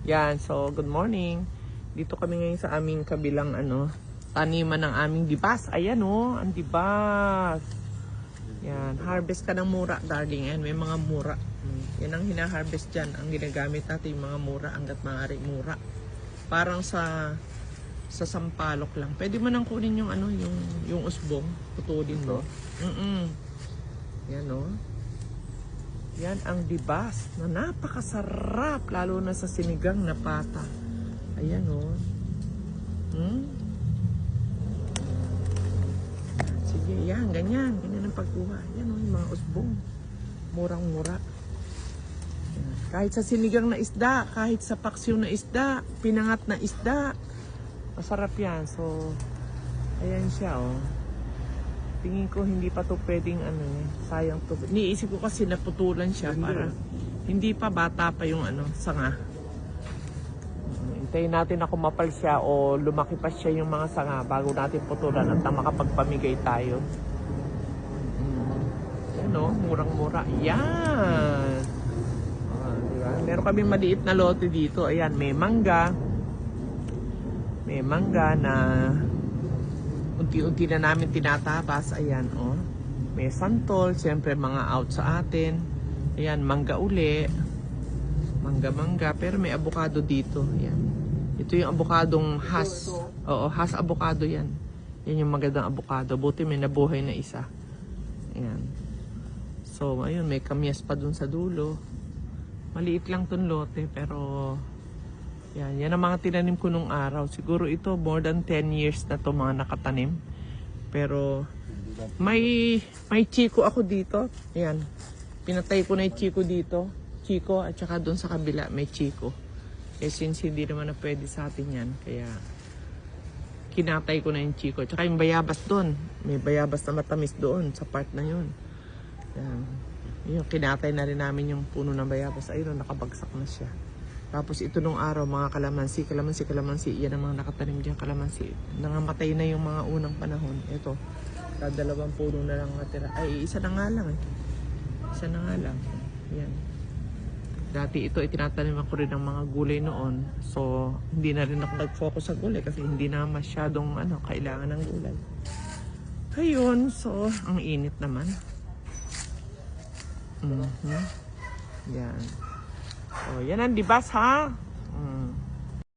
Yan, so good morning. Dito kami ngayon sa aming kabilang taniman ng aming dibas. Ayan ang dibas. Yan, harvest ka ng mura, darling. Ayan, may mga mura. Yan ang hina-harvest dyan. Ang ginagamit natin yung mga mura, hanggat maaari mura. Parang sa sampalok lang. Pwede mo nang kunin yung yung usbong, putulin mo. Yan Yan ang dibas na napakasarap, lalo na sa sinigang na pata. Ayan Sige, yan, ganyan ang pagkuha. Yan yung mga usbong. Murang-mura. Yan. Kahit sa sinigang na isda, kahit sa paksiw na isda, pinangat na isda, masarap yan. So, ayan siya Tingin ko hindi pa to pwedeng sayang to. Niisip ko kasi naputulan siya para hindi pa, bata pa yung sanga. Hintayin natin na kumapal siya o lumaki pa siya yung mga sanga bago natin putulan at makapagpamigay tayo. Yan murang-mura. Yan! Diba? Meron kami maliit na lote dito. Ayan, may mangga. May mangga na unti-unti na namin tinatabas. Ayan, may santol. Siyempre, mga out sa atin. Ayan, mangga uli. Mangga. Pero may avocado dito. Ayan. Ito yung avocadong has. Oo, has avocado yan. Yan yung magandang avocado. Buti may nabuhay na isa. Ayan. So, ayun, may kamyas pa dun sa dulo. Maliit lang tong lote, pero yan ang mga tinanim ko nung araw. Siguro ito more than 10 years na to mga nakatanim. Pero may chiko ako dito. Ayan. Pinatay ko na yung chiko dito. Chiko at saka doon sa kabila may chiko. Eh since hindi naman na pwede sa atin yan, kaya kinatay ko na yung chiko. At saka yung bayabas doon. May bayabas na matamis doon sa part na yun. Ayan. Yung kinatay na rin namin yung puno ng bayabas. Ayun, nakabagsak na siya. Tapos ito nung araw, mga kalamansi. Yan ang mga nakatanim dyan, kalamansi. Nangamatay na yung mga unang panahon. Ito, dalawang puno na lang natira. Ay, isa na nga lang Isa na nga lang. Yan. Dati ito, itinatanim ako rin ng mga gulay noon. So, hindi na rin ako nag-focus sa gulay kasi hindi na masyadong kailangan ng gulay. Ayun, so, ang init naman. Yan. Oh, yan ang dibas ha.